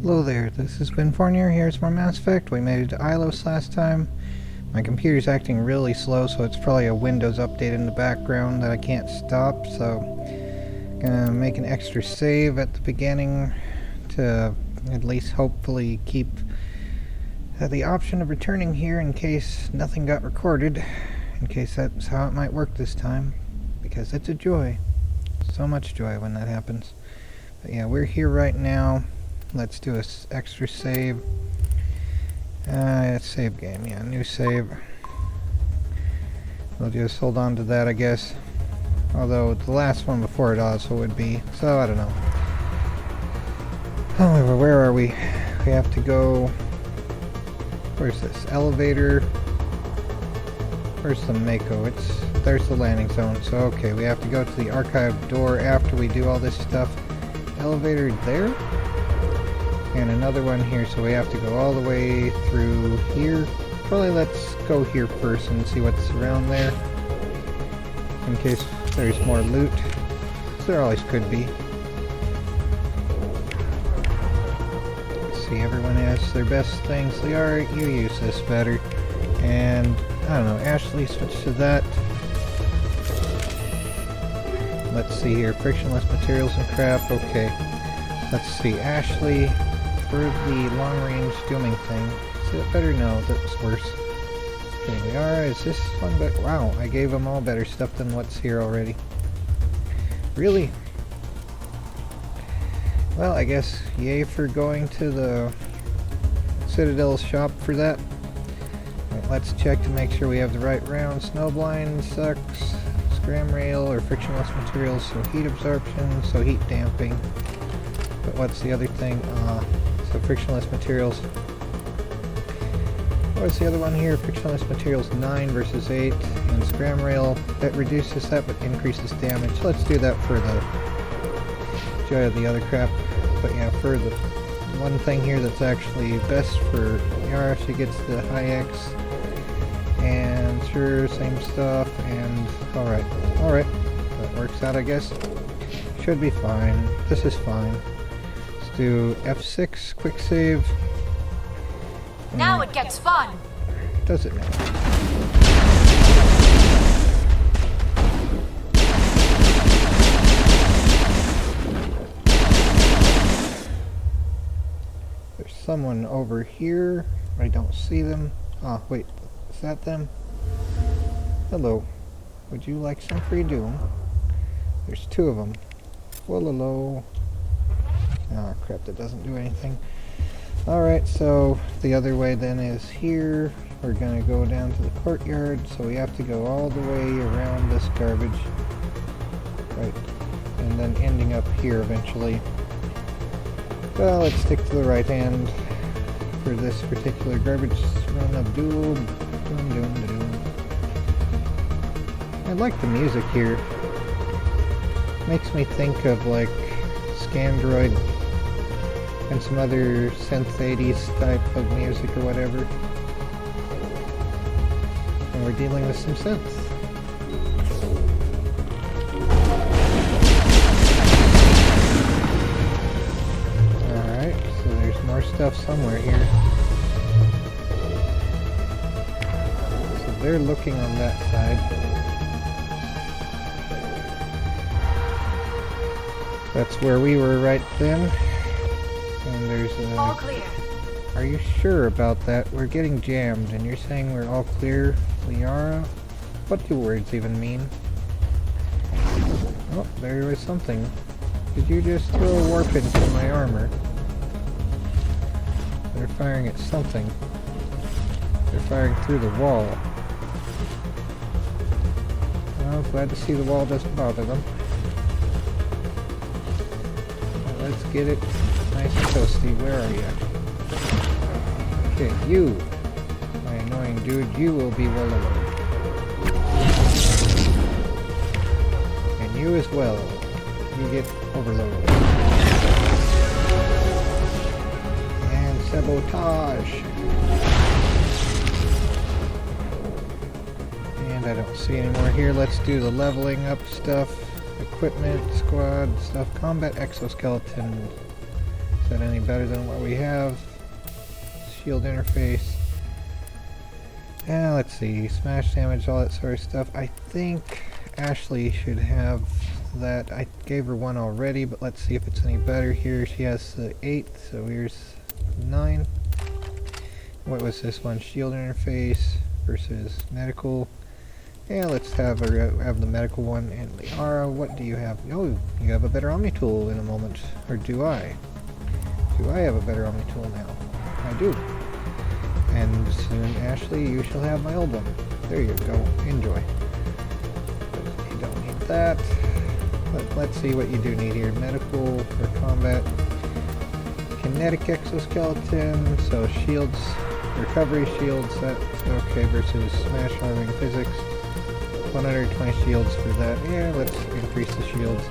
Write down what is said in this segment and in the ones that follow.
Hello there, this has been Fournier. Here's more Mass Effect. We made it to Ilos last time. My computer's acting really slow, so it's probably a Windows update in the background that I can't stop, so gonna make an extra save at the beginning to at least hopefully keep the option of returning here in case nothing got recorded, in case that's how it might work this time, because it's a joy. So much joy when that happens. But yeah, we're here right now. Let's do a extra save. Save game, yeah, new save. We'll just hold on to that, I guess. Although the last one before it also would be, so I don't know. However, where are we? We have to go. Where's this? Elevator. Where's the Mako? There's the landing zone. So okay, we have to go to the archive door after we do all this stuff. Elevator there? And another one here, so we have to go all the way through here. Probably let's go here first and see what's around there, in case there's more loot. There always could be. Let's see, everyone has their best things. Liara, you use this better. And, I don't know, Ashley, switch to that. Let's see here, frictionless materials and crap, okay. Let's see, Ashley, for the long-range dooming thing. Is that better? No, that's worse. Okay, Liara, is this one better? Wow, I gave them all better stuff than what's here already. Really? Well, I guess yay for going to the Citadel shop for that. Right, let's check to make sure we have the right round. Snowblind sucks. Scram rail or frictionless materials, so heat absorption, so heat damping. But what's the other thing? So frictionless materials. What's the other one here? Frictionless materials 9 versus 8. And scram rail, that reduces that but increases damage. Let's do that for the joy of the other crap. But yeah, for the one thing here that's actually best for Liara, she gets the high X. And sure, same stuff. And alright. That works out, I guess. Should be fine. This is fine. Do F6, quick save. Now it gets fun. Does it now? There's someone over here. I don't see them. Ah, wait. Is that them? Hello. Would you like some free doom? There's two of them. Whoa. Oh crap, that doesn't do anything. Alright, so the other way then is here. We're gonna go down to the courtyard, so we have to go all the way around this garbage. Right, and then ending up here eventually. Well, let's stick to the right hand for this particular garbage run of doom. I like the music here. Makes me think of like Scandroid and some other synth 80s type of music or whatever. And we're dealing with some synths. Alright, so there's more stuff somewhere here. So they're looking on that side. That's where we were right then. And there's a... All clear. Are you sure about that? We're getting jammed, and you're saying we're all clear, Liara? What do words even mean? Oh, there was something. Did you just throw a warp into my armor? They're firing at something. They're firing through the wall. Well, glad to see the wall doesn't bother them. Let's get it nice and toasty. Where are you? Okay, you, my annoying dude, you will be well alone. And you as well. You get overloaded. And sabotage. And I don't see any more here. Let's do the leveling up stuff. Equipment, squad stuff, combat exoskeleton. Is that any better than what we have? Shield interface. Yeah, let's see. Smash damage, all that sort of stuff. I think Ashley should have that. I gave her one already, but let's see if it's any better here. She has the 8, so here's 9. What was this one? Shield interface versus medical. Yeah, let's have the medical one. And Liara, what do you have? Oh, you have a better Omni tool in a moment. Or do I? Do I have a better Omni tool now? I do. And soon, Ashley, you shall have my old one. There you go. Enjoy. You don't need that. Let's see what you do need here. Medical for combat. Kinetic exoskeleton. So shields, recovery shields. That okay versus smash harming physics. 120 shields for that. Yeah, let's increase the shields.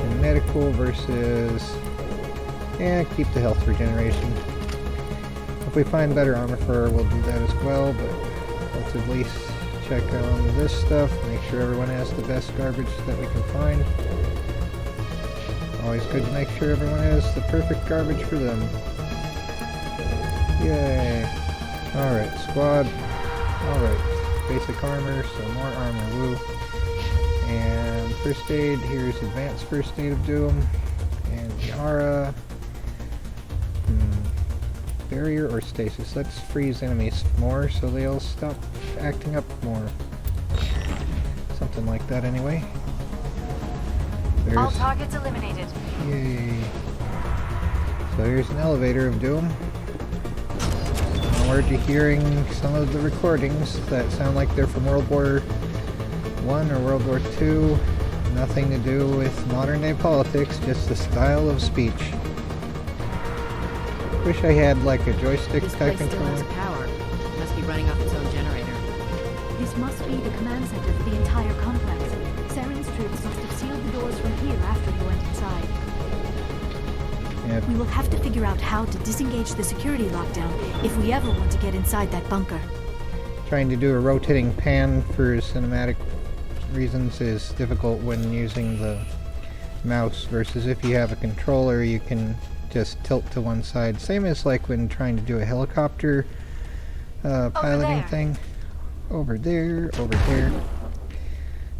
And medical versus... yeah, keep the health regeneration. If we find better armor for her, we'll do that as well, but let's at least check on this stuff, make sure everyone has the best garbage that we can find. Always good to make sure everyone has the perfect garbage for them. Yay! Alright, squad. Alright, basic armor, so more armor, woo. And first aid, here's advanced first aid of doom. And Liara. Barrier or stasis. Let's freeze enemies more so they'll stop acting up more. Something like that anyway. All targets eliminated. Yay. So here's an elevator of doom. Forward to hearing some of the recordings that sound like they're from World War I or World War II. Nothing to do with modern day politics, just the style of speech. Wish I had like a joystick type controller. This place still has power. It must be running off its own generator. This must be the command center for the entire complex. Saren's troops must have sealed the doors from here after we went inside. Yep. We will have to figure out how to disengage the security lockdown if we ever want to get inside that bunker. Trying to do a rotating pan for cinematic reasons is difficult when using the mouse versus if you have a controller you can just tilt to one side. Same as like when trying to do a helicopter piloting thing. Over there, over there.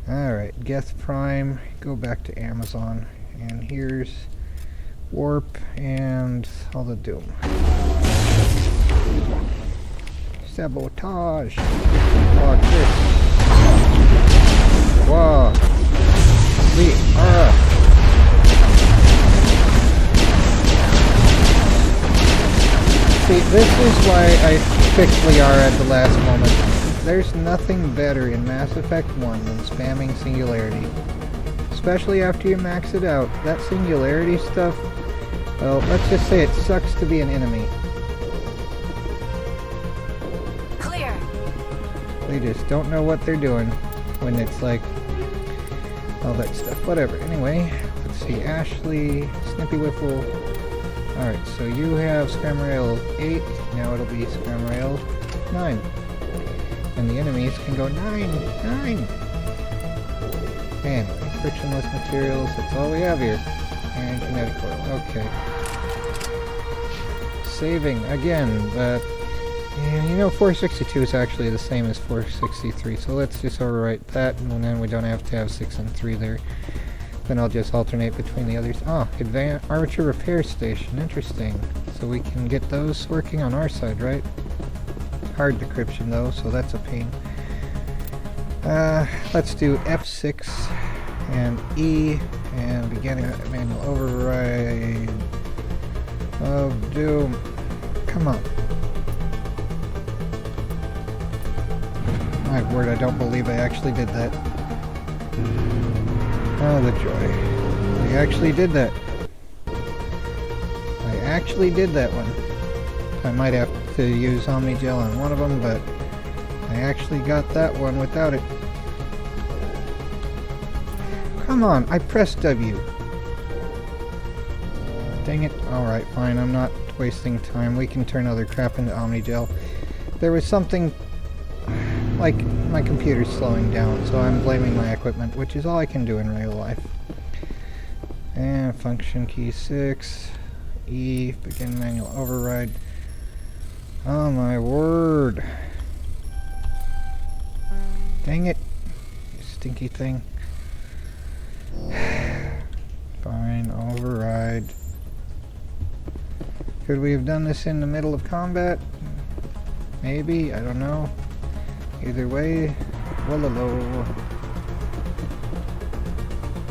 Alright, Geth Prime, go back to Amazon. And here's Warp and all the doom. Sabotage! Dog this. Wow! Liara! See, this is why I picked Liara at the last moment. There's nothing better in Mass Effect 1 than spamming Singularity. Especially after you max it out. That Singularity stuff, well, let's just say it sucks to be an enemy. Clear. They just don't know what they're doing when it's like all that stuff. Whatever. Anyway, let's see. Ashley, Snippy Whiffle. Alright, so you have Scram Rail 8, now it'll be Scram Rail 9. And the enemies can go 9! Anyway, frictionless materials, that's all we have here. And kinetic coil, okay. Saving, again, but... yeah, you know 462 is actually the same as 463, so let's just overwrite that, and then we don't have to have 6 and 3 there. Then I'll just alternate between the others. Oh, advanced armature repair station. Interesting. So we can get those working on our side, right? Hard decryption though, so that's a pain. Let's do F6 and E and beginning manual override of doom. Come on. My word, I don't believe I actually did that. Oh, the joy. I actually did that. I actually did that one. I might have to use Omni Gel on one of them, but I actually got that one without it. Come on, I pressed W. Dang it. Alright, fine, I'm not wasting time. We can turn other crap into Omni Gel. There was something... like, my computer's slowing down, so I'm blaming my equipment, which is all I can do in real life. And function key 6. E, begin manual override. Oh my word. Dang it. You stinky thing. Fine, override. Could we have done this in the middle of combat? Maybe, I don't know. Either way, wallalo.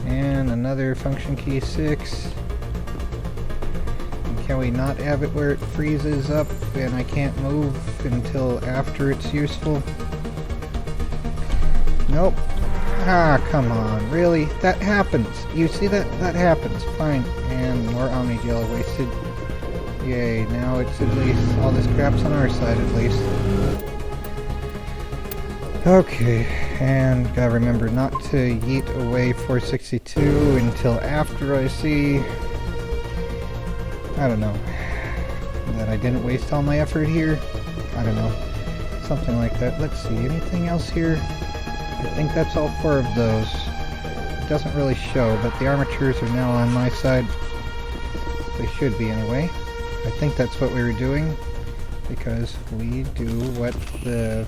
And another function key 6. And can we not have it where it freezes up and I can't move until after it's useful? Nope. Ah, come on, really? That happens. You see that? That happens. Fine. And more Omni Gel wasted. Yay, now it's at least, all this crap's on our side at least. Okay, and gotta remember not to yeet away 462 until after I see, I don't know, that I didn't waste all my effort here. I don't know, something like that. Let's see, anything else here? I think that's all 4 of those. It doesn't really show, but the armatures are now on my side. They should be anyway. I think that's what we were doing, because we do what the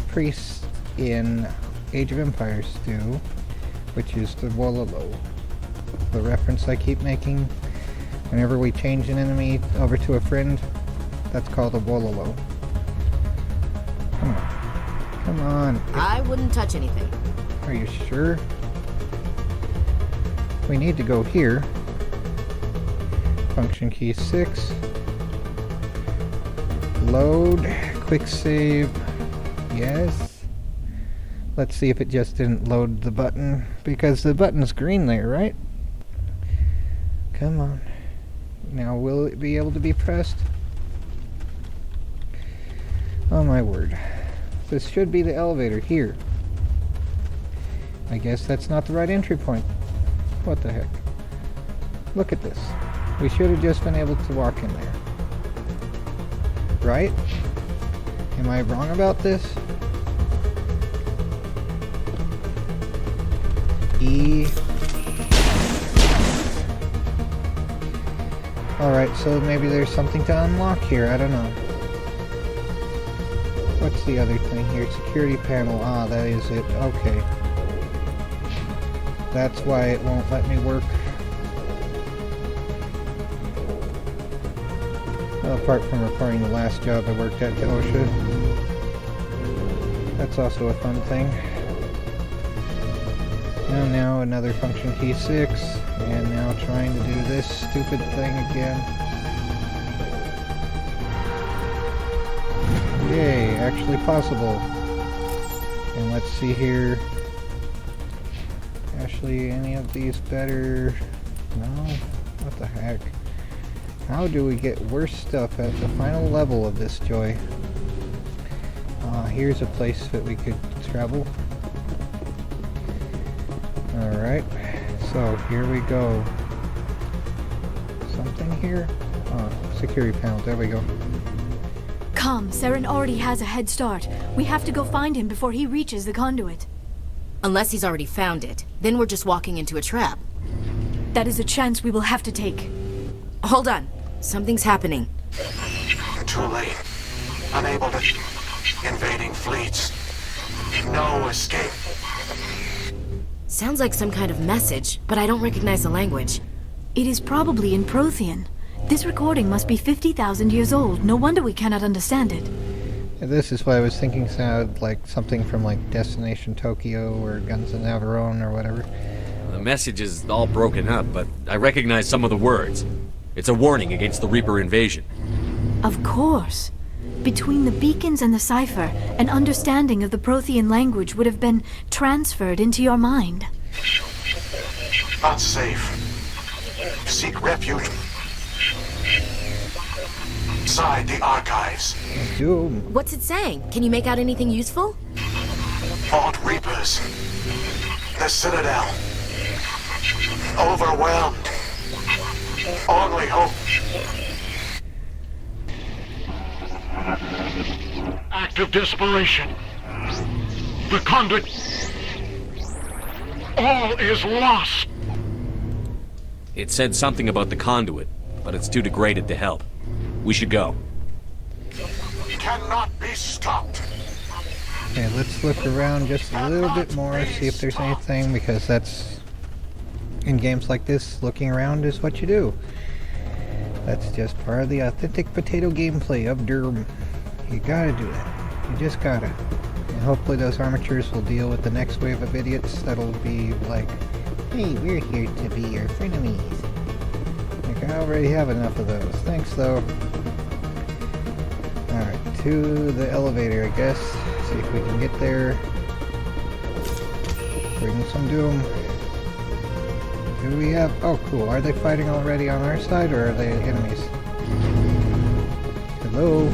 priests in Age of Empires do, which is the Wololo. The reference I keep making. Whenever we change an enemy over to a friend, that's called a Wololo. Come on. Come on. I wouldn't touch anything. Are you sure? We need to go here. Function key 6. Load. Quick save. Yes. Let's see if it just didn't load the button, because the button's green there, right? Come on. Now will it be able to be pressed? Oh my word. This should be the elevator here. I guess that's not the right entry point. What the heck? Look at this. We should have just been able to walk in there. Right? Am I wrong about this? E. Alright, so maybe there's something to unlock here. I don't know. What's the other thing here? Security panel. Ah, that is it. Okay. That's why it won't let me work. Well, apart from reporting the last job I worked at to OSHA. That's also a fun thing. And now another function key 6. And now trying to do this stupid thing again. Yay, actually possible. And let's see here. Actually, any of these better? No? What the heck? How do we get worse stuff at the final level of this joy? Here's a place that we could travel. Alright, so here we go. Something here? Oh, security panel, there we go. Come, Saren already has a head start. We have to go find him before he reaches the conduit. Unless he's already found it. Then we're just walking into a trap. That is a chance we will have to take. Hold on. Something's happening. Too late. Unable to... Invading fleets. No escape. Sounds like some kind of message, but I don't recognize the language. It is probably in Prothean. This recording must be 50,000 years old. No wonder we cannot understand it. This is what I was thinking sounded like something from like Destination Tokyo or Guns of Navarone or whatever. The message is all broken up, but I recognize some of the words. It's a warning against the Reaper invasion. Of course. Between the beacons and the cipher, an understanding of the Prothean language would have been transferred into your mind. Unsafe. Seek refuge inside the archives. Doom. What's it saying? Can you make out anything useful? Fought Reapers. The Citadel. Overwhelmed. Only hope. Act of desperation. The conduit. All is lost. It said something about the conduit. but it's too degraded to help. We should go. Cannot be stopped. Okay, let's look around just a little bit more, see if there's anything, because that's... in games like this, looking around is what you do. That's just part of the authentic potato gameplay of Doom. You gotta do that. You just gotta. And hopefully those armatures will deal with the next wave of idiots that'll be like, hey, we're here to be your frenemies. Like, I already have enough of those. Thanks, though. Alright, to the elevator, I guess. See if we can get there. Bring some Doom. Do we have... oh, cool. Are they fighting already on our side, or are they enemies? Hello?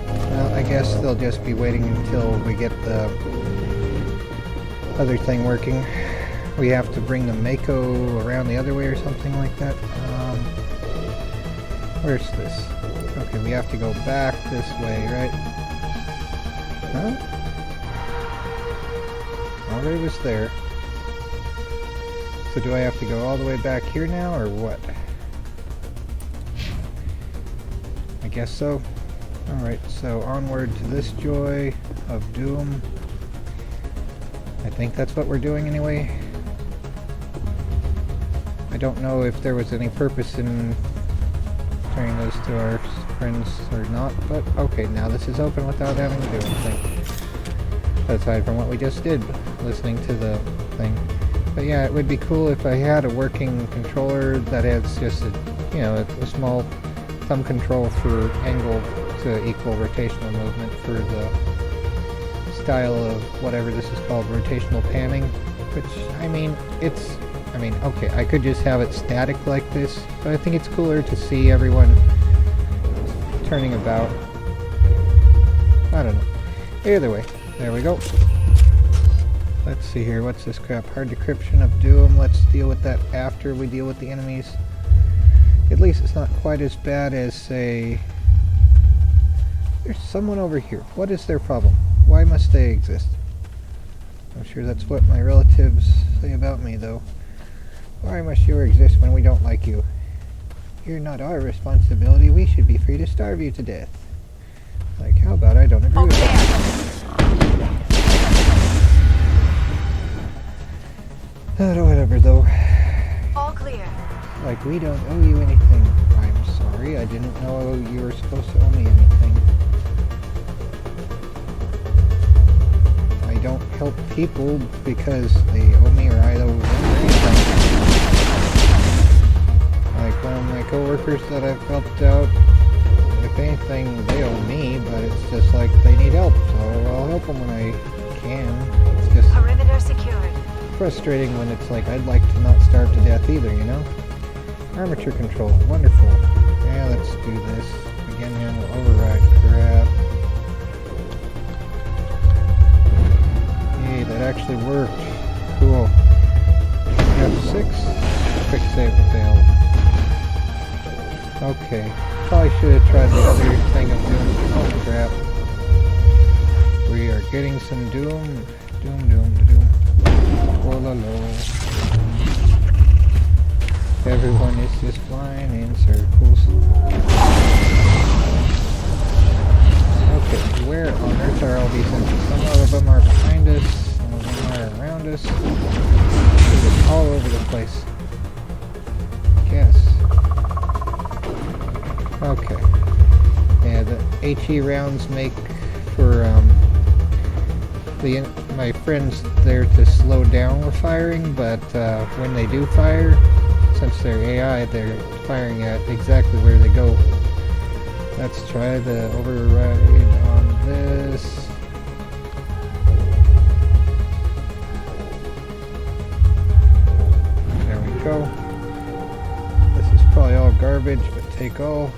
Well, I guess they'll just be waiting until we get the other thing working. We have to bring the Mako around the other way or something like that. Where's this? Okay, we have to go back this way, right? Huh? Already was there. So do I have to go all the way back here now, or what? I guess so. Alright, so onward to this joy of Doom. I think that's what we're doing anyway. I don't know if there was any purpose in turning those to our friends or not, but okay, now this is open without having to do anything. Aside from what we just did, listening to the thing. But yeah, it would be cool if I had a working controller that has just a, you know, a small thumb control for angle to equal rotational movement for the style of whatever this is called, rotational panning. Which, I mean, it's... I mean, okay, I could just have it static like this, but I think it's cooler to see everyone turning about. I don't know. Either way, there we go. Let's see here, what's this crap? Hard decryption of Doom. Let's deal with that after we deal with the enemies. At least it's not quite as bad as, say... there's someone over here. What is their problem? Why must they exist? I'm sure that's what my relatives say about me, though. Why must you exist when we don't like you? You're not our responsibility. We should be free to starve you to death. Like, how about I don't agree with that? Whatever, though. All clear. Like, we don't owe you anything. I'm sorry, I didn't know you were supposed to owe me anything. I don't help people because they owe me or I owe them anything. Like one of my coworkers that I've helped out, if anything, they owe me, but it's just like they need help, so I'll help them when I can. It's just Perimeter secured. frustrating when it's like I'd like to not starve to death either, you know? Armature control, wonderful. Yeah, let's do this. Again, handle override crap. Yay, that actually worked. Cool. F6. Quick save failed. Okay. Probably should have tried the other thing of doing. Oh crap. We are getting some Doom. Doom. Oh la la. Everyone is just flying in circles. Okay, where on earth are all these enemies? Some of them are behind us, some of them are around us. They're just all over the place. Guess. Okay. Yeah, the HE rounds make for my friends there to slow down with firing, but when they do fire, since they're AI, they're firing at exactly where they go. Let's try the override on this. There we go. This is probably all garbage, but take all.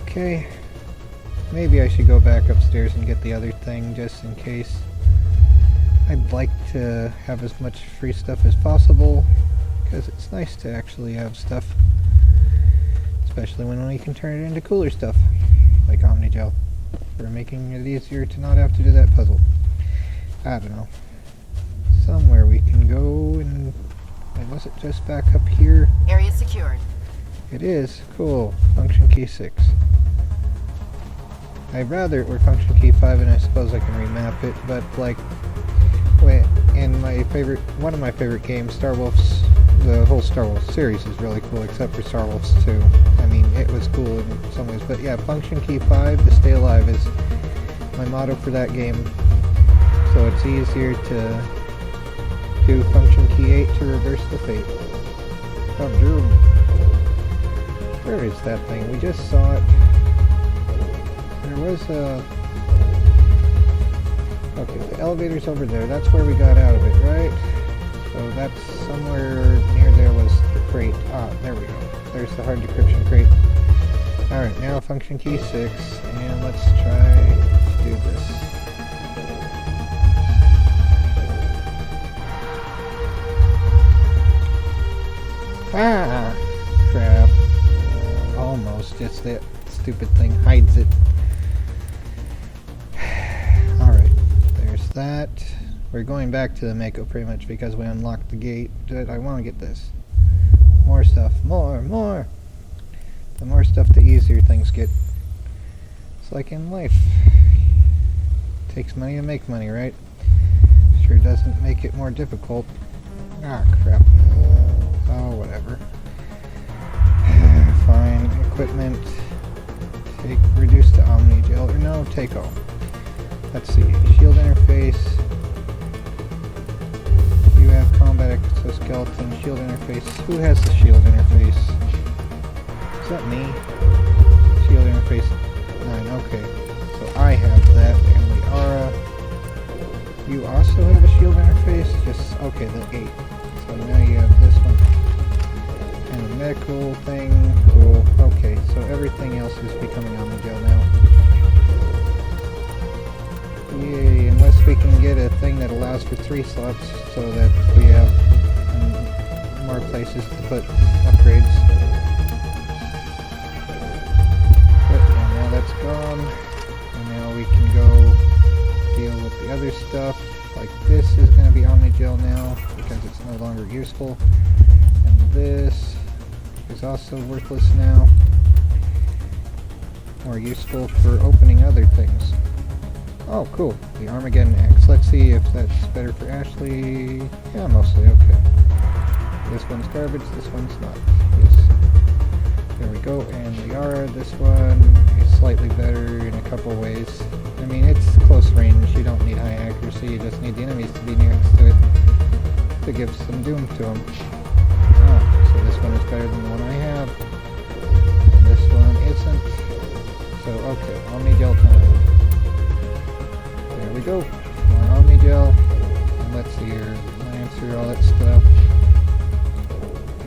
Okay. Maybe I should go back upstairs and get the other thing just in case. I'd like to have as much free stuff as possible because it's nice to actually have stuff. Especially when we can turn it into cooler stuff, like Omnigel, for making it easier to not have to do that puzzle. I don't know. Somewhere we can go and... was it just back up here? Area secured. It is. Cool. Function key 6. I'd rather it were function key 5, and I suppose I can remap it, but like, in one of my favorite games, Star Wolf's, the whole Star Wolf series is really cool, except for Star Wolf's 2. I mean, it was cool in some ways, but yeah, function key 5 to stay alive is my motto for that game. So it's easier to do function key 8 to reverse the fate. Oh, Drew. Where is that thing? We just saw it. There was a... Okay, the elevator's over there. That's where we got out of it, right? So that's somewhere near there was the crate. Ah, there we go. There's the hard decryption crate. Alright, now function key 6, and let's try to do this. Ah! Crap. Almost. Just that stupid thing hides it. Alright, there's that. We're going back to the Mako pretty much because we unlocked the gate. But I want to get this. More stuff. More! The more stuff, the easier things get. It's like in life. Takes money to make money, right? Sure doesn't make it more difficult. Ah, crap. Oh, whatever. Fine. Equipment. Reduce to Omni Gel. Or no, take all. Let's see. Shield interface. You have combat exoskeleton. Shield interface. Who has the shield interface? Is that me? Shield interface 9. Okay. So I have that. And Liara. You also have a shield interface? Just, okay, the 8. So now you have this one. And the medical thing. Cool. Okay, so everything else is becoming Omnigel now. Yay, unless we can get a thing that allows for 3 slots so that we have more places to put upgrades. But yeah, now that's gone. And now we can go deal with the other stuff. Like this is going to be Omnigel now because it's no longer useful. And this is also worthless now. More useful for opening other things. Oh, cool. The Armageddon Axe. Let's see if that's better for Ashley. Yeah, mostly okay. This one's garbage, this one's not. Yes. There we go. And Liara, this one is slightly better in a couple ways. I mean, it's close range. You don't need high accuracy. You just need the enemies to be next to it to give some doom to them. Ah, so this one is better than the one I have. And this one isn't. So, okay. Omnigel time. There we go. More Omnigel. And let's see here. Lancer, all that stuff.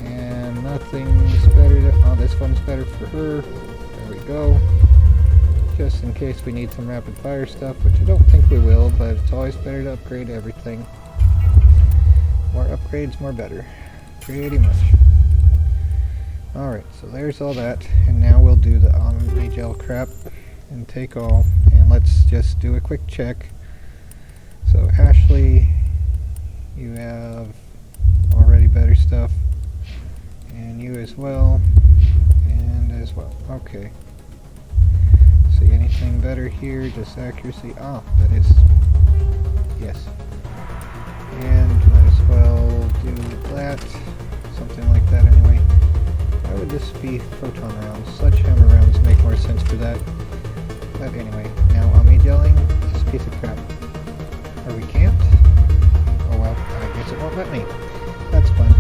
And nothing's better to... Oh, this one's better for her. There we go. Just in case we need some rapid fire stuff, which I don't think we will, but it's always better to upgrade everything. More upgrades, more better. Pretty much. Alright, so there's all that. And now we'll do the Omnigel crap and take all. And let's just do a quick check. So Ashley, you have already better stuff. And you as well. And as well. Okay. See anything better here? Just accuracy. Ah, that is... Yes. And might as well do that. Something like that anyway. Why would this be photon rounds? Sledgehammer rounds make more sense for that. But anyway, now Omnigeling this piece of crap. Or we can't? Oh well, I guess it won't let me. That's fun.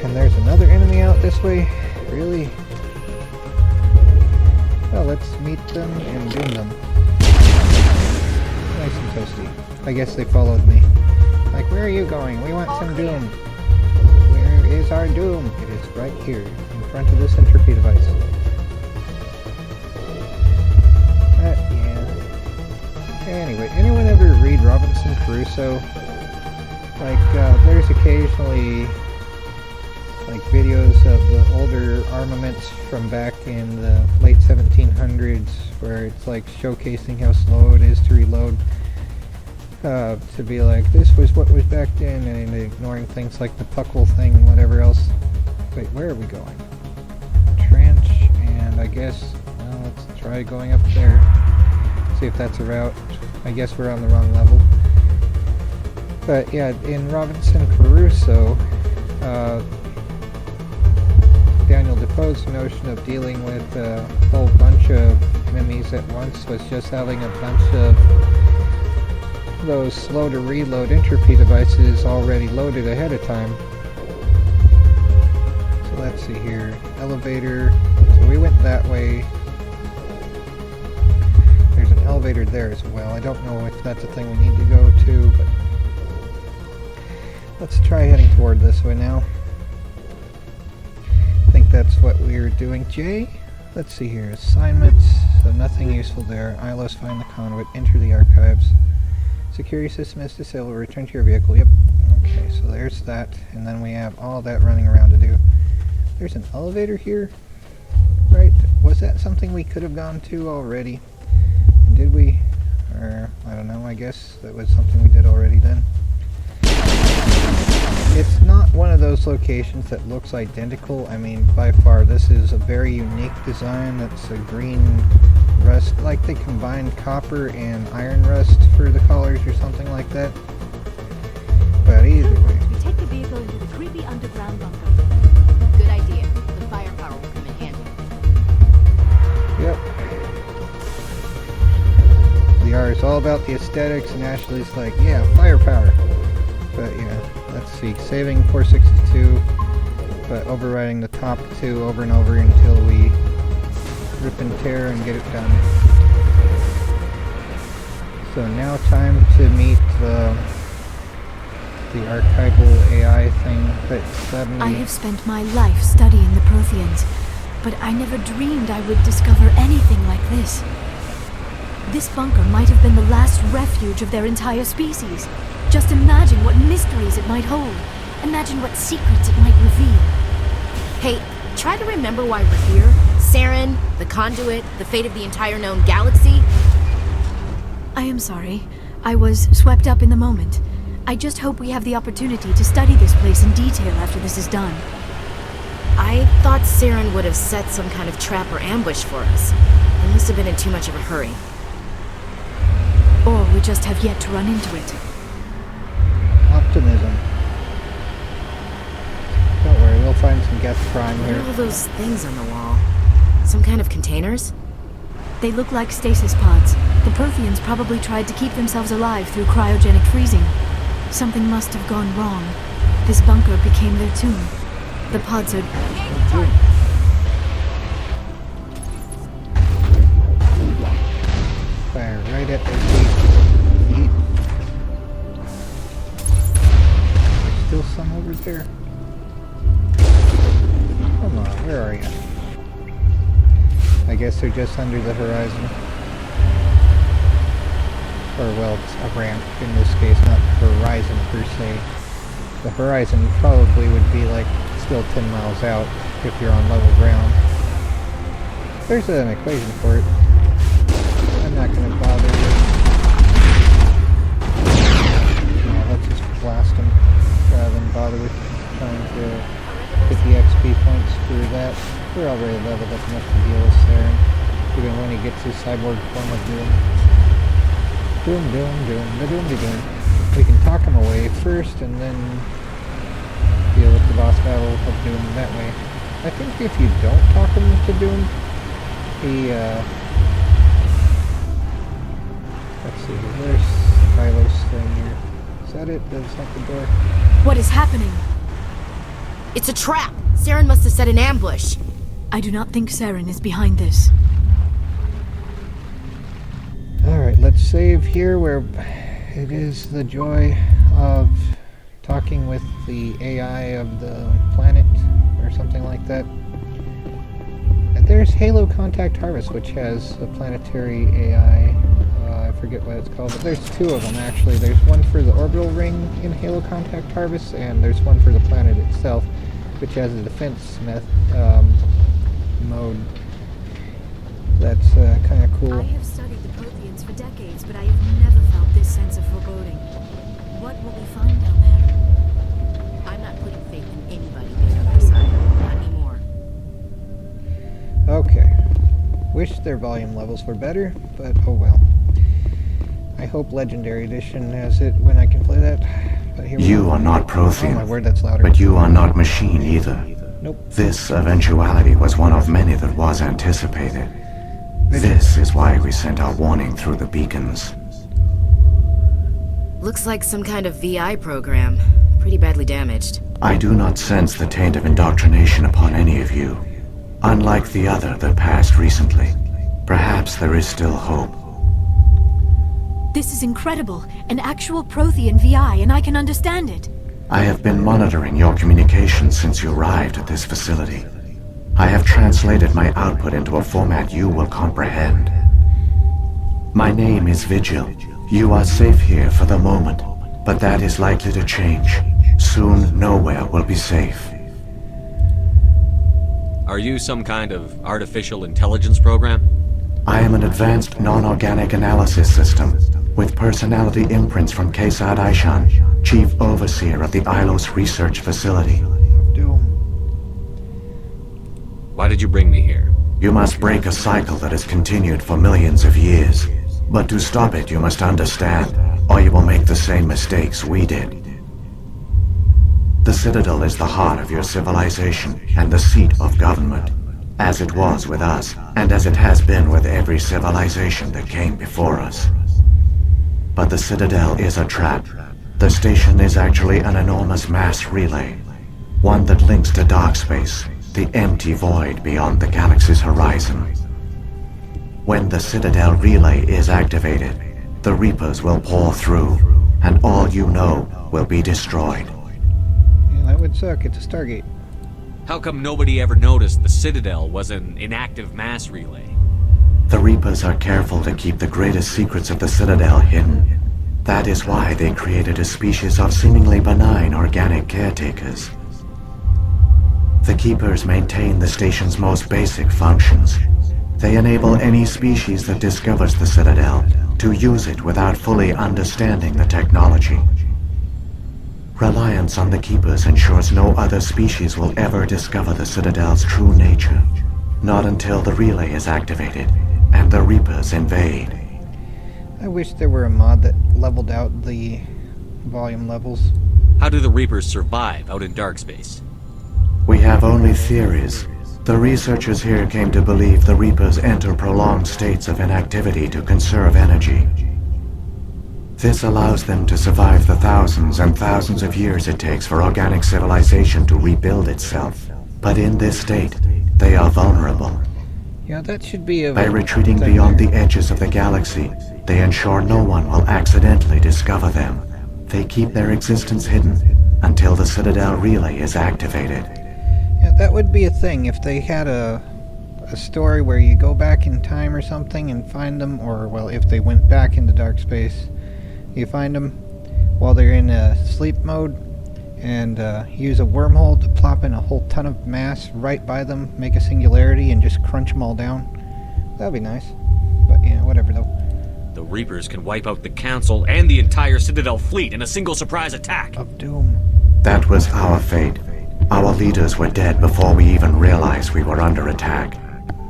And there's another enemy out this way? Really? Well, let's meet them and doom them. Nice and toasty. I guess they followed me. Like, where are you going? We want some doom. Where is our doom? It is right here, in front of this entropy device. Yeah. Anyway, anyone ever read Robinson Crusoe? Like, there's occasionally like videos of the older armaments from back in the late 1700s where it's like showcasing how slow it is to reload. to be like, this was what was back then, and ignoring things like the puckle thing and whatever else. Wait, where are we going? Trench, and I guess, well, let's try going up there. See if that's a route. I guess we're on the wrong level. But yeah, in Robinson Crusoe, Daniel Defoe's notion of dealing with a whole bunch of enemies at once was just having a bunch of those slow to reload entropy devices already loaded ahead of time. So let's see here. Elevator. So we went that way. There's an elevator there as well. I don't know if that's a thing we need to go to, but let's try heading toward this way now. I think that's what we're doing. Jay? Let's see here. Assignments. So nothing useful there. ILOS, find the conduit. Enter the archives. Security system is disabled. Return to your vehicle. Yep. Okay, so there's that. And then we have all that running around to do. There's an elevator here. Right? Was that something we could have gone to already? And did we? Or, I don't know. I guess that was something we did already then. It's not one of those locations that looks identical. I mean, by far, this is a very unique design. That's a green rust, like they combined copper and iron rust for the collars or something like that. But either way. We take the vehicle into the creepy underground bunker. Good idea. The firepower will come in handy. Yep. Liara is all about the aesthetics, and Ashley's like, yeah, firepower. But yeah, let's see. Saving 462, but overriding the top two over and over until we rip and tear and get it done. So now time to meet the archival AI thing that suddenly... I have spent my life studying the Protheans, but I never dreamed I would discover anything like this. This bunker might have been the last refuge of their entire species. Just imagine what mysteries it might hold. Imagine what secrets it might reveal. Hey, try to remember why we're here. Saren, the conduit, the fate of the entire known galaxy. I am sorry. I was swept up in the moment. I just hope we have the opportunity to study this place in detail after this is done. I thought Saren would have set some kind of trap or ambush for us. He must have been in too much of a hurry. Or we just have yet to run into it. Optimism. Don't worry, we'll find some guest crime What here. are all those things on the wall? Some kind of containers? They look like stasis pods. The Protheans probably tried to keep themselves alive through cryogenic freezing. Something must have gone wrong. This bunker became their tomb. The pods are... Fire right at their feet. There's still some over there. Come on, where are you? I guess they're just under the horizon. Or, well, it's a ramp in this case, not horizon per se. The horizon probably would be like still 10 miles out if you're on level ground. There's an equation for it. I'm not going to bother with... Yeah, let's just blast them rather than bother with trying to get the XP points for that. We're already leveled up enough to deal with Saren, even when he gets his cyborg form of Doom. Doom. We can talk him away first and then deal with the boss battle of Doom that way. I think if you don't talk him to Doom, he, let's see, there's Kylo's thing here. Is that it? Does that the door? What is happening? It's a trap! Saren must have set an ambush. I do not think Saren is behind this. Alright, let's save here where it is the joy of talking with the AI of the planet or something like that. And there's Halo Contact Harvest, which has a planetary AI. I forget what it's called, but there's two of them actually. There's one for the orbital ring in Halo Contact Harvest, and there's one for the planet itself, which has a defense mode. That's kind of cool. I have studied the Protheans for decades, but I have never felt this a sense of foreboding. What will we find down there? I'm not putting faith in anybody there, my side. Not anymore. Okay. Wish their volume levels were better, but oh well. I hope Legendary Edition has it when I can play that. But here we You go. are not Oh my Prothean, word, that's louder. but you are not machine either. Nope. This eventuality was one of many that was anticipated. This is why we sent our warning through the beacons. Looks like some kind of VI program. Pretty badly damaged. I do not sense the taint of indoctrination upon any of you. Unlike the other that passed recently, perhaps there is still hope. This is incredible. An actual Prothean VI, and I can understand it. I have been monitoring your communications since you arrived at this facility. I have translated my output into a format you will comprehend. My name is Vigil. You are safe here for the moment, but that is likely to change. Soon, nowhere will be safe. Are you some kind of artificial intelligence program? I am an advanced non-organic analysis system, with personality imprints from Kesad Aishan, Chief Overseer of the Ilos Research Facility. Doom. Why did you bring me here? You must break a cycle that has continued for millions of years. But to stop it, you must understand, or you will make the same mistakes we did. The Citadel is the heart of your civilization and the seat of government, as it was with us, and as it has been with every civilization that came before us. But the Citadel is a trap. The station is actually an enormous mass relay, one that links to dark space, the empty void beyond the galaxy's horizon. When the Citadel relay is activated, the Reapers will pour through, and all you know will be destroyed. Yeah, that would suck. It's a Stargate. How come nobody ever noticed the Citadel was an inactive mass relay? The Reapers are careful to keep the greatest secrets of the Citadel hidden. That is why they created a species of seemingly benign organic caretakers. The Keepers maintain the station's most basic functions. They enable any species that discovers the Citadel to use it without fully understanding the technology. Reliance on the Keepers ensures no other species will ever discover the Citadel's true nature. Not until the relay is activated and the Reapers invade. I wish there were a mod that leveled out the volume levels. How do the Reapers survive out in dark space? We have only theories. The researchers here came to believe the Reapers enter prolonged states of inactivity to conserve energy. This allows them to survive the thousands and thousands of years it takes for organic civilization to rebuild itself. But in this state, they are vulnerable. Yeah, that should be a... By retreating beyond the edges of the galaxy, they ensure no one will accidentally discover them. They keep their existence hidden until the Citadel relay is activated. Yeah, that would be a thing if they had a story where you go back in time or something and find them, or, well, if they went back into dark space, you find them while they're in sleep mode, and use a wormhole to plop in a whole ton of mass right by them, make a singularity, and just crunch them all down. That'd be nice. But yeah, whatever though. The Reapers can wipe out the Council and the entire Citadel fleet in a single surprise attack. Of doom. That was our fate. Our leaders were dead before we even realized we were under attack.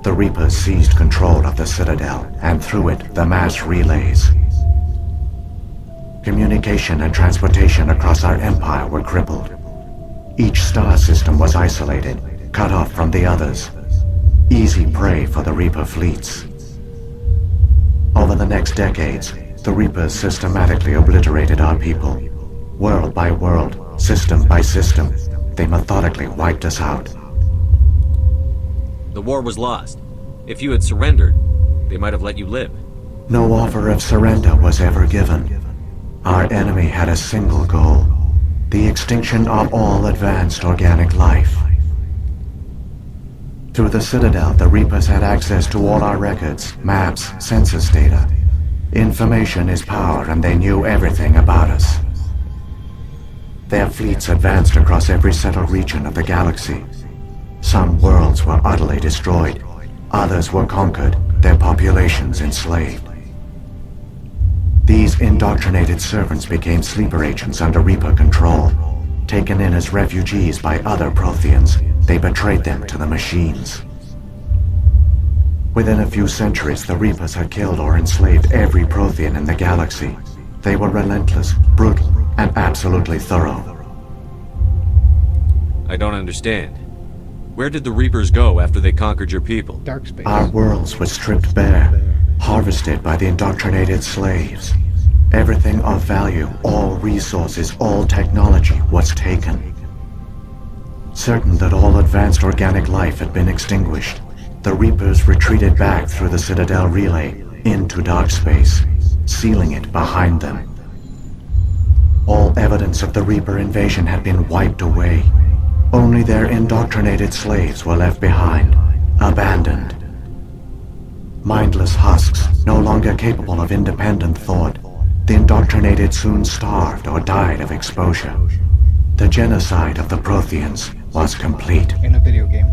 The Reapers seized control of the Citadel, and through it, the mass relays. Communication and transportation across our empire were crippled. Each star system was isolated, cut off from the others. Easy prey for the Reaper fleets. Over the next decades, the Reapers systematically obliterated our people. World by world, system by system, they methodically wiped us out. The war was lost. If you had surrendered, they might have let you live. No offer of surrender was ever given. Our enemy had a single goal: the extinction of all advanced organic life. Through the Citadel, the Reapers had access to all our records, maps, census data. Information is power, and they knew everything about us. Their fleets advanced across every settled region of the galaxy. Some worlds were utterly destroyed. Others were conquered, their populations enslaved. These indoctrinated servants became sleeper agents under Reaper control. Taken in as refugees by other Protheans, they betrayed them to the machines. Within a few centuries, the Reapers had killed or enslaved every Prothean in the galaxy. They were relentless, brutal, and absolutely thorough. I don't understand. Where did the Reapers go after they conquered your people? Dark space. Our worlds were stripped bare, harvested by the indoctrinated slaves. Everything of value, all resources, all technology was taken. Certain that all advanced organic life had been extinguished, the Reapers retreated back through the Citadel relay into dark space, sealing it behind them. All evidence of the Reaper invasion had been wiped away. Only their indoctrinated slaves were left behind, abandoned. Mindless husks, no longer capable of independent thought, the indoctrinated soon starved or died of exposure. The genocide of the Protheans was complete. In a video game.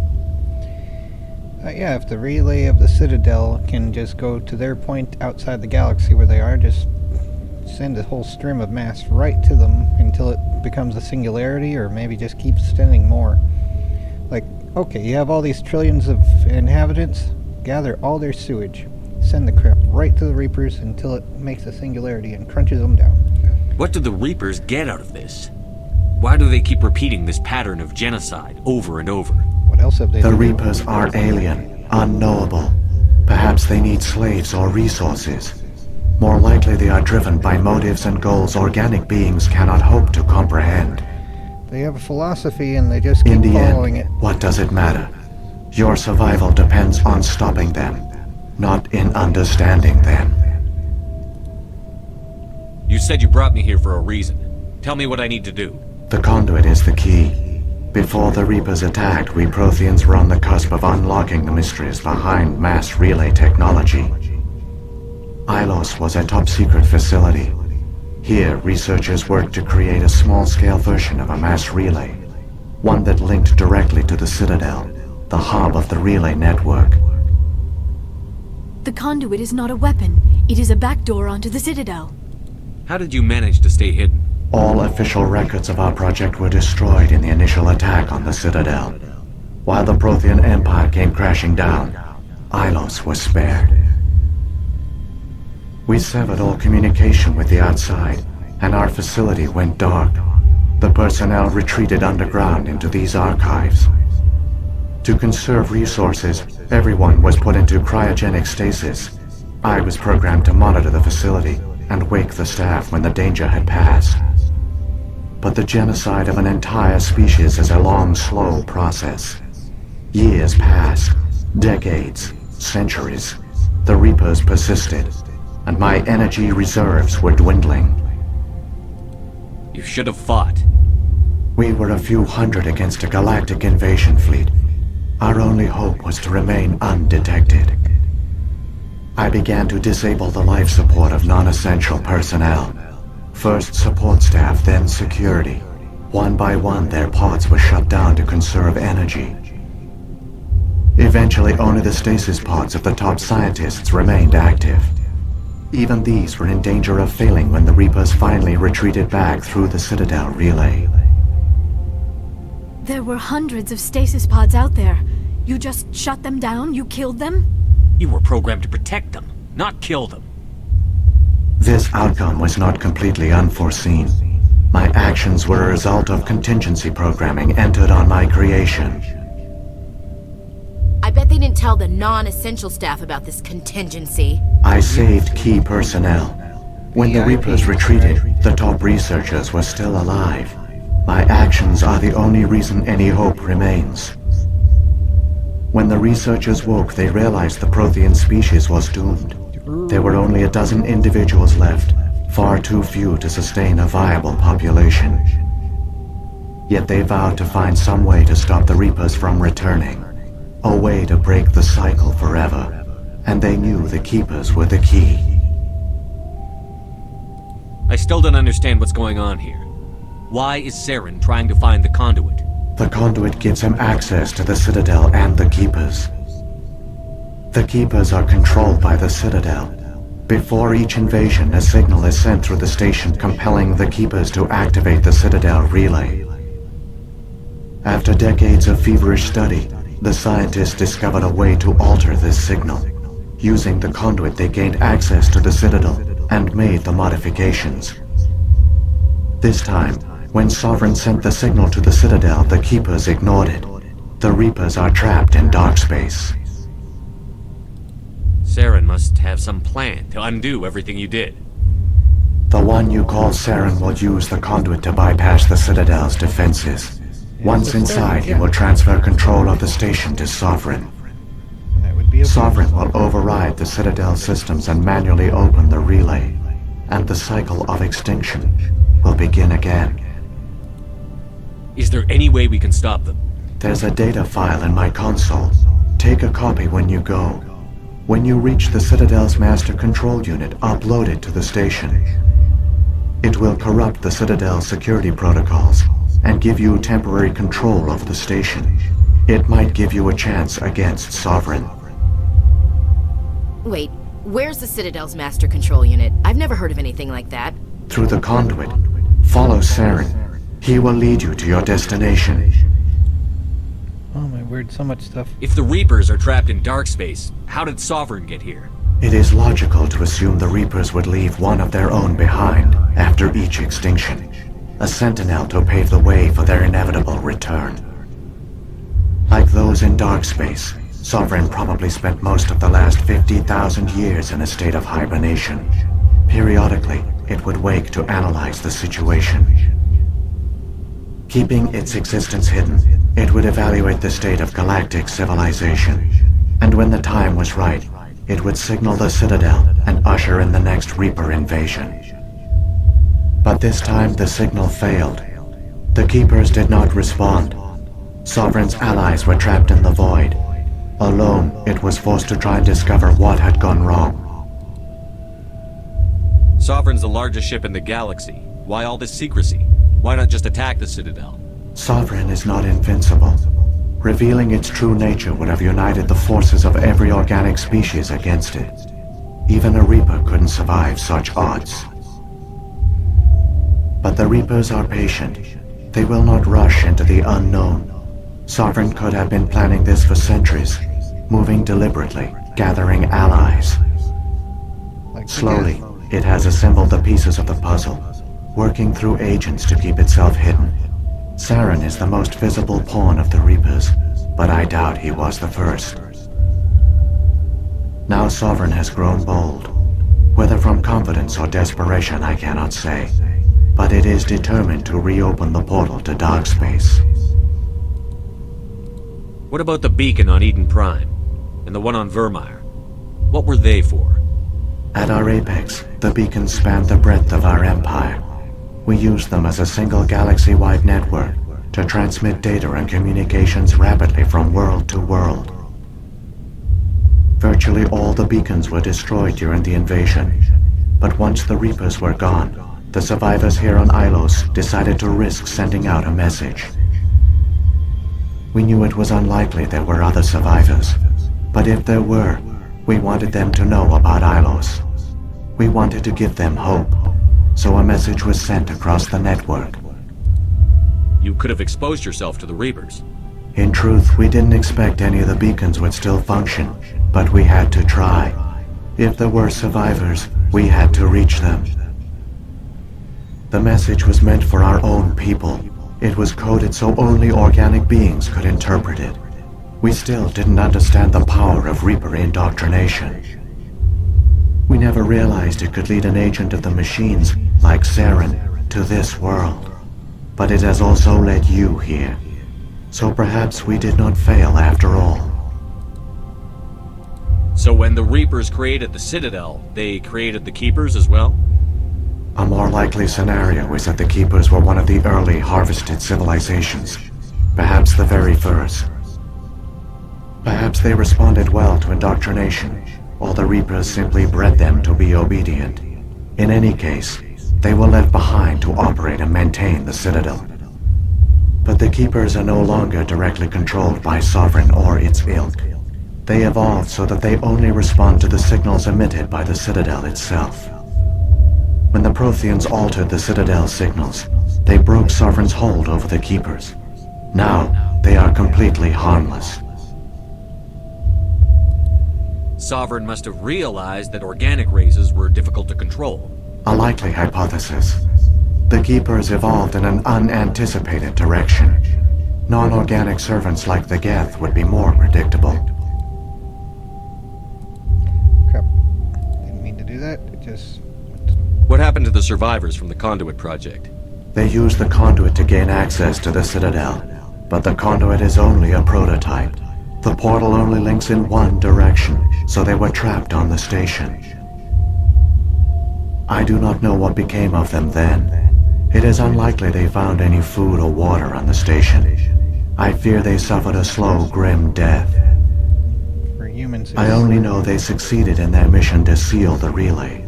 Yeah, if the relay of the Citadel can just go to their point outside the galaxy where they are, just send a whole stream of mass right to them until it becomes a singularity, or maybe just keeps sending more. Like, okay, you have all these trillions of inhabitants, gather all their sewage, send the crap right to the Reapers until it makes a singularity and crunches them down. What do the Reapers get out of this? Why do they keep repeating this pattern of genocide over and over? What else have they The done? Reapers are alien, unknowable. Perhaps they need slaves or resources. More likely they are driven by motives and goals organic beings cannot hope to comprehend. They have a philosophy and they just keep In the following end, it. what does it matter? Your survival depends on stopping them, not in understanding them. You said you brought me here for a reason. Tell me what I need to do. The conduit is the key. Before the Reapers attacked, we Protheans were on the cusp of unlocking the mysteries behind mass relay technology. Ilos was a top-secret facility. Here, researchers worked to create a small-scale version of a mass relay, one that linked directly to the Citadel, the hub of the relay network. The conduit is not a weapon. It is a backdoor onto the Citadel. How did you manage to stay hidden? All official records of our project were destroyed in the initial attack on the Citadel. While the Prothean Empire came crashing down, Ilos was spared. We severed all communication with the outside, and our facility went dark. The personnel retreated underground into these archives. To conserve resources, everyone was put into cryogenic stasis. I was programmed to monitor the facility and wake the staff when the danger had passed. But the genocide of an entire species is a long, slow process. Years passed, decades, centuries. The Reapers persisted, and my energy reserves were dwindling. You should have fought. We were a few hundred against a galactic invasion fleet. Our only hope was to remain undetected. I began to disable the life support of non-essential personnel. First support staff, then security. One by one, their pods were shut down to conserve energy. Eventually, only the stasis pods of the top scientists remained active. Even these were in danger of failing when the Reapers finally retreated back through the Citadel relay. There were hundreds of stasis pods out there. You just shut them down? You killed them? You were programmed to protect them, not kill them. This outcome was not completely unforeseen. My actions were a result of contingency programming entered on my creation. I bet they didn't tell the non-essential staff about this contingency. I saved key personnel. When the Reapers retreated, the top researchers were still alive. My actions are the only reason any hope remains. When the researchers woke, they realized the Prothean species was doomed. There were only a dozen individuals left, far too few to sustain a viable population. Yet they vowed to find some way to stop the Reapers from returning, a way to break the cycle forever, and they knew the Keepers were the key. I still don't understand what's going on here. Why is Saren trying to find the conduit? The conduit gives him access to the Citadel and the Keepers. The Keepers are controlled by the Citadel. Before each invasion, a signal is sent through the station compelling the Keepers to activate the Citadel relay. After decades of feverish study, the scientists discovered a way to alter this signal. Using the conduit, they gained access to the Citadel and made the modifications. This time, when Sovereign sent the signal to the Citadel, the Keepers ignored it. The Reapers are trapped in dark space. Saren must have some plan to undo everything you did. The one you call Saren will use the conduit to bypass the Citadel's defenses. Once inside, he will transfer control of the station to Sovereign. That would be a Sovereign will override the Citadel systems and manually open the relay, and the cycle of extinction will begin again. Is there any way we can stop them? There's a data file in my console. Take a copy when you go. When you reach the Citadel's master control unit, upload it to the station. It will corrupt the Citadel's security protocols and give you temporary control of the station. It might give you a chance against Sovereign. Wait, where's the Citadel's master control unit? I've never heard of anything like that. Through the conduit, follow Saren. He will lead you to your destination. Oh my word, so much stuff. If the Reapers are trapped in dark space, how did Sovereign get here? It is logical to assume the Reapers would leave one of their own behind after each extinction. A sentinel to pave the way for their inevitable return. Like those in dark space, Sovereign probably spent most of the last 50,000 years in a state of hibernation. Periodically, it would wake to analyze the situation. Keeping its existence hidden, it would evaluate the state of galactic civilization. And when the time was right, it would signal the Citadel and usher in the next Reaper invasion. But this time the signal failed. The Keepers did not respond. Sovereign's allies were trapped in the void. Alone, it was forced to try and discover what had gone wrong. Sovereign's the largest ship in the galaxy. Why all this secrecy? Why not just attack the Citadel? Sovereign is not invincible. Revealing its true nature would have united the forces of every organic species against it. Even a Reaper couldn't survive such odds. But the Reapers are patient. They will not rush into the unknown. Sovereign could have been planning this for centuries, moving deliberately, gathering allies. Like Slowly, it has assembled the pieces of the puzzle, working through agents to keep itself hidden. Saren is the most visible pawn of the Reapers, but I doubt he was the first. Now Sovereign has grown bold. Whether from confidence or desperation, I cannot say. But it is determined to reopen the portal to dark space. What about the beacon on Eden Prime? And the one on Vermeer? What were they for? At our apex, the beacons spanned the breadth of our empire. We used them as a single galaxy-wide network to transmit data and communications rapidly from world to world. Virtually all the beacons were destroyed during the invasion, but once the Reapers were gone, the survivors here on Ilos decided to risk sending out a message. We knew it was unlikely there were other survivors, but if there were, we wanted them to know about Ilos. We wanted to give them hope, so a message was sent across the network. You could have exposed yourself to the Reapers. In truth, we didn't expect any of the beacons would still function, but we had to try. If there were survivors, we had to reach them. The message was meant for our own people. It was coded so only organic beings could interpret it. We still didn't understand the power of Reaper indoctrination. We never realized it could lead an agent of the machines, like Saren, to this world. But it has also led you here. So perhaps we did not fail after all. So when the Reapers created the Citadel, they created the Keepers as well? A more likely scenario is that the Keepers were one of the early harvested civilizations. Perhaps the very first. Perhaps they responded well to indoctrination, or the Reapers simply bred them to be obedient. In any case, they were left behind to operate and maintain the Citadel. But the Keepers are no longer directly controlled by Sovereign or its ilk. They evolved so that they only respond to the signals emitted by the Citadel itself. When the Protheans altered the Citadel's signals, they broke Sovereign's hold over the Keepers. Now, they are completely harmless. Sovereign must have realized that organic races were difficult to control. A likely hypothesis. The Keepers evolved in an unanticipated direction. Non-organic servants like the Geth would be more predictable. Crap. Didn't mean to do that. It just... What happened to the survivors from the Conduit project? They used the conduit to gain access to the Citadel, but the conduit is only a prototype. The portal only links in one direction, so they were trapped on the station. I do not know what became of them then. It is unlikely they found any food or water on the station. I fear they suffered a slow, grim death. For humans, I only know they succeeded in their mission to seal the relay.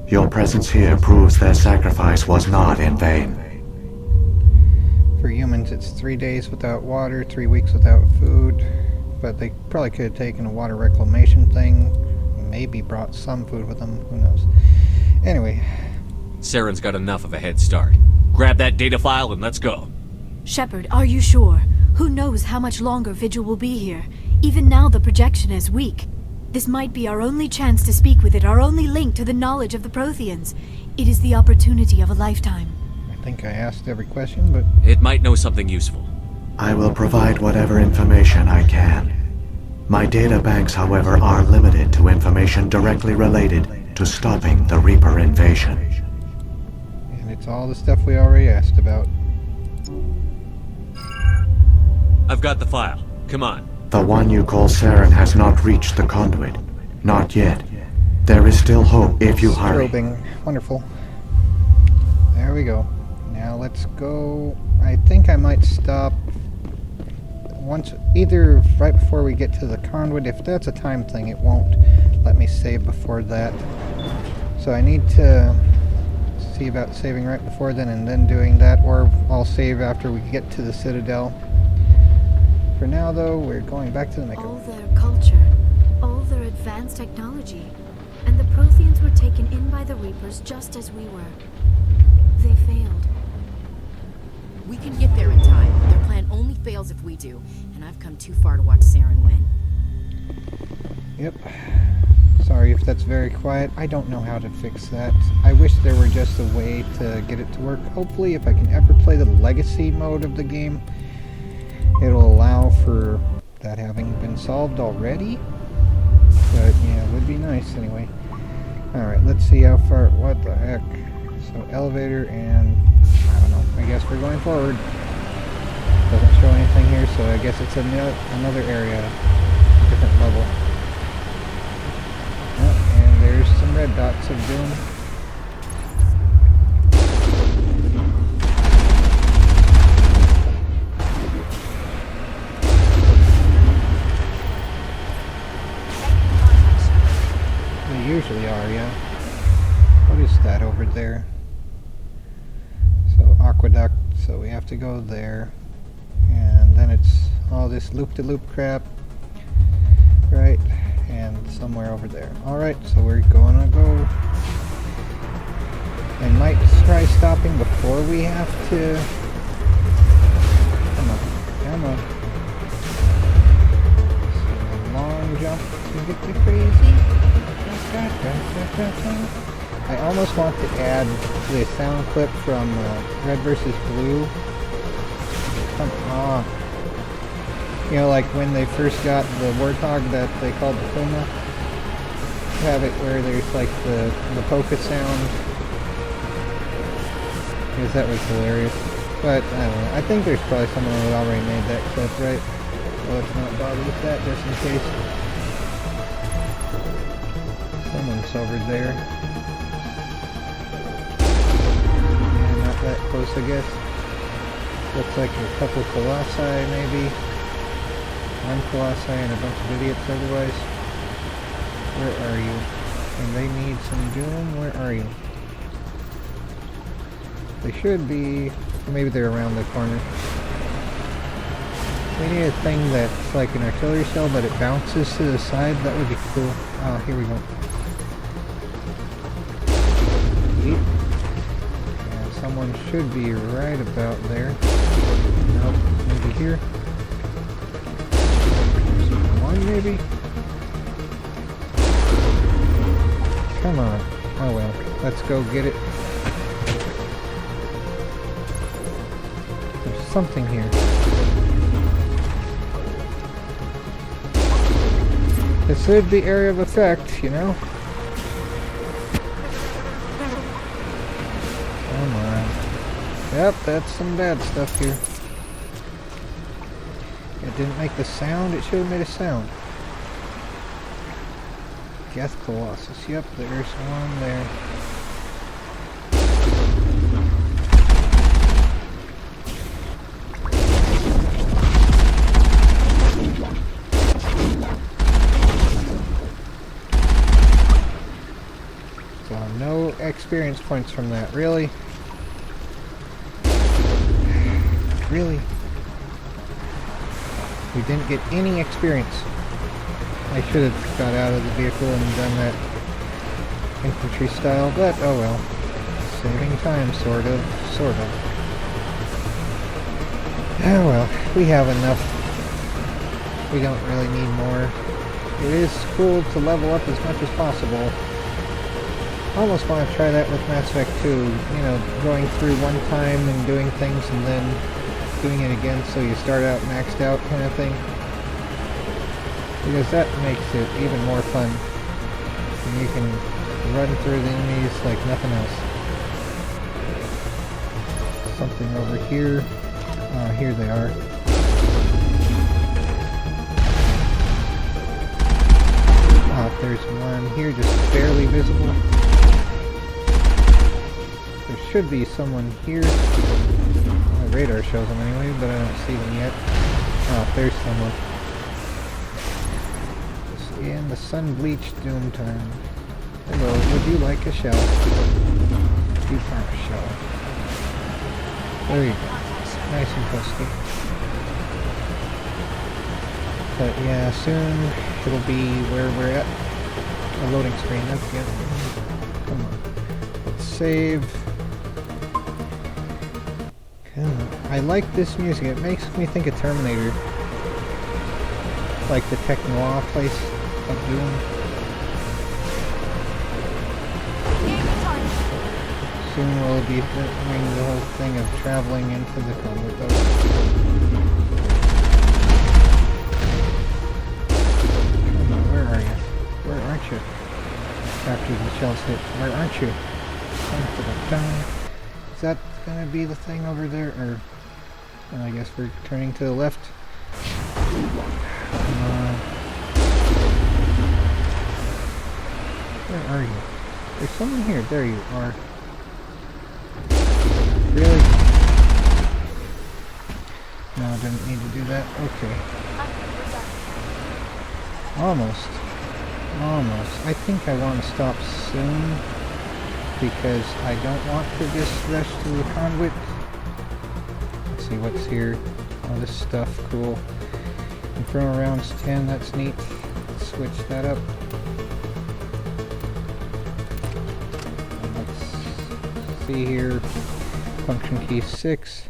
Your presence here proves their sacrifice was not in vain. For humans, it's 3 days without water, 3 weeks without food. But they probably could have taken a water reclamation thing. Maybe brought some food with them. Who knows? Anyway. Saren's got enough of a head start. Grab that data file and let's go. Shepard, are you sure? Who knows how much longer Vigil will be here? Even now the projection is weak. This might be our only chance to speak with it, our only link to the knowledge of the Protheans. It is the opportunity of a lifetime. I think I asked every question, but... It might know something useful. I will provide whatever information I can. My data banks, however, are limited to information directly related to stopping the Reaper invasion. And it's all the stuff we already asked about. I've got the file. Come on. The one you call Saren has not reached the conduit. Not yet. There is still hope if you hurry. Strobing. Wonderful. There we go. Now let's go... I think I might stop once, either right before we get to the conduit. If that's a time thing, it won't let me save before that. So I need to see about saving right before then and then doing that, or I'll save after we get to the Citadel. For now, though, we're going back to the All makeover. their culture, all their advanced technology, and the Protheans were taken in by the Reapers just as we were. They failed. We can get there in time. Their plan only fails if we do, and I've come too far to watch Saren win. Yep. Sorry if that's very quiet. I don't know how to fix that. I wish there were just a way to get it to work. Hopefully, if I can ever play the legacy mode of the game, it'll allow for that having been solved already. But yeah, it would be nice anyway. Alright, let's see how far... What the heck? So elevator and... I don't know. I guess we're going forward. Doesn't show anything here, so I guess it's another area. Different level. Oh, and there's some red dots of doom. They usually are, yeah. What is that over there? So, aqueduct, so we have to go there. And then it's all this loop-de-loop crap. Right, and somewhere over there. Alright, so we're gonna go. I might try stopping before we have to. Come on, come on. So, long jump to get the crazy. I almost want to add the sound clip from Red vs. Blue. Come on. You know, like when they first got the Warthog that they called the Puma. Have it where there's like the polka sound. Because that was hilarious. But, I don't know. I think there's probably someone who already made that clip, right? So let's not bother with that just in case. Someone's over there. Yeah, not that close, I guess. Looks like a couple Colossi, maybe. One Colossi and a bunch of idiots otherwise. Where are you? And they need some doom? Where are you? They should be... Maybe they're around the corner. We need a thing that's like an artillery shell, but it bounces to the side. That would be cool. Oh, here we go. Yeet. And someone should be right about there. Nope, maybe here. There's one, maybe? Come on. Oh well, let's go get it. There's something here. This would be area of effect, you know? Come on. Yep, that's some bad stuff here. It didn't make the sound, it should have made a sound. Geth Colossus, yep, there's one there. So no experience points from that, really? Really? We didn't get any experience. I should have got out of the vehicle and done that infantry style, but oh well. Saving time, sort of. Oh well, we have enough. We don't really need more. It is cool to level up as much as possible. Almost want to try that with Mass Effect 2, you know, going through one time and doing things and then doing it again so you start out maxed out kind of thing. Because that makes it even more fun. And you can run through the enemies like nothing else. Something over here. Here they are. There's one here just barely visible. There should be someone here. My radar shows them anyway, but I don't see them yet. There's someone. In the sun-bleached doom time. Hello, would you like a shell? You want a shell. There you go. Nice and toasty. But yeah, soon it'll be where we're at. A loading screen. Okay. Come on. Let's save. Come on. I like this music. It makes me think of Terminator. Like the Tech-Noir place of Doom. Soon we'll be doing the whole thing of traveling into the conduit though. Come on, where are you? Where aren't you? After the shells hit, where aren't you? Is that gonna be the thing over there? Or I guess we're turning to the left. Come on. Where are you? There's someone here. There you are. Really? No, I didn't need to do that. Okay. Almost. I think I want to stop soon because I don't want to just rush to the conduit. Let's see what's here. All this stuff, cool. Infernal rounds 10, that's neat. Let's switch that up. Let's see here. Function key 6.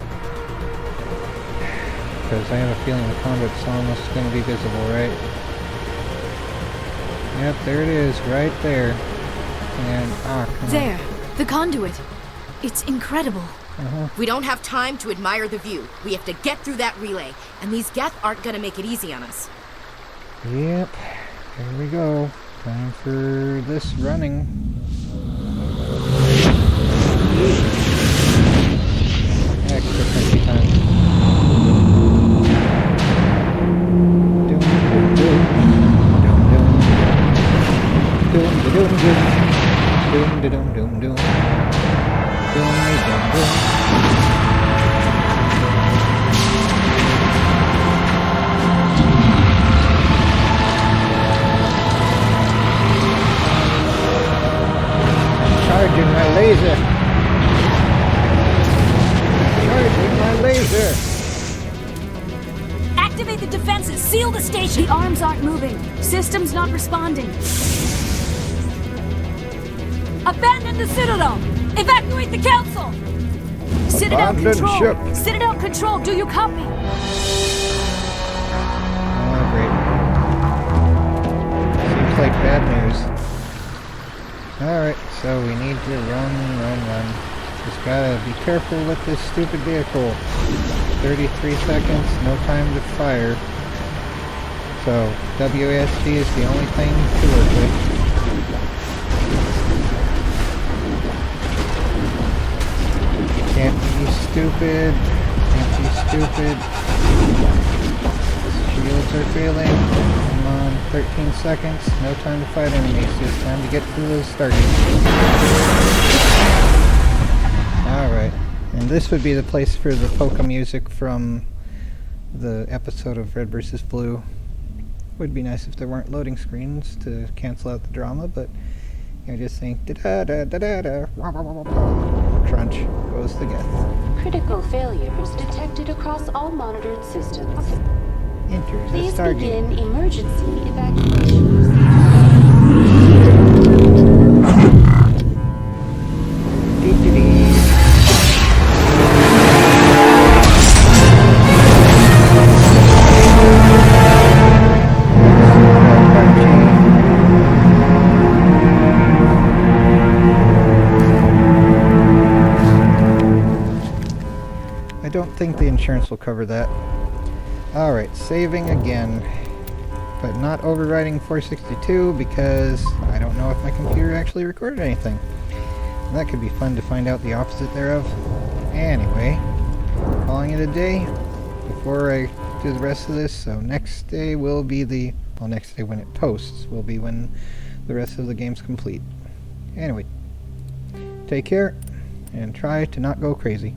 Because I have a feeling the conduit's almost going to be visible, right? Yep, there it is, right there. And, come There, the conduit. It's incredible. We don't have time to admire the view. We have to get through that relay, and these Geth aren't gonna make it easy on us. Yep, here we go. Time for this running. Extra crazy time. Doom, doom, doom. Doom, doom. Doom, doom, doom. Doom, doom, doom, doom. Doom, doom, doom. Charging my laser. Seal the station! The arms aren't moving. Systems not responding. Abandon the Citadel! Evacuate the Council! Citadel Abandon Control! ship. Citadel Control, do you copy? Oh, great. Seems like bad news. Alright, so we need to run. Just gotta be careful with this stupid vehicle. 33 seconds, no time to fire. So, WASD is the only thing to work with. Can't be stupid. Can't be stupid. Shields are failing. Come on, 13 seconds. No time to fight enemies. Just time to get through those stargates. Alright. And this would be the place for the polka music from the episode of Red vs. Blue. Would be nice if there weren't loading screens to cancel out the drama, but you know, just think da-da-da-da-da-da, crunch goes the geth. Critical failures detected across all monitored systems. Enters the Please stargate. begin emergency evacuation. Dee-dee-dee. I don't think the insurance will cover that. Alright, saving again. But not overriding 462 because I don't know if my computer actually recorded anything. And that could be fun to find out the opposite thereof. Anyway, calling it a day before I do the rest of this. So next day will be the... well, next day when it posts will be when the rest of the game's complete. Anyway, take care and try to not go crazy.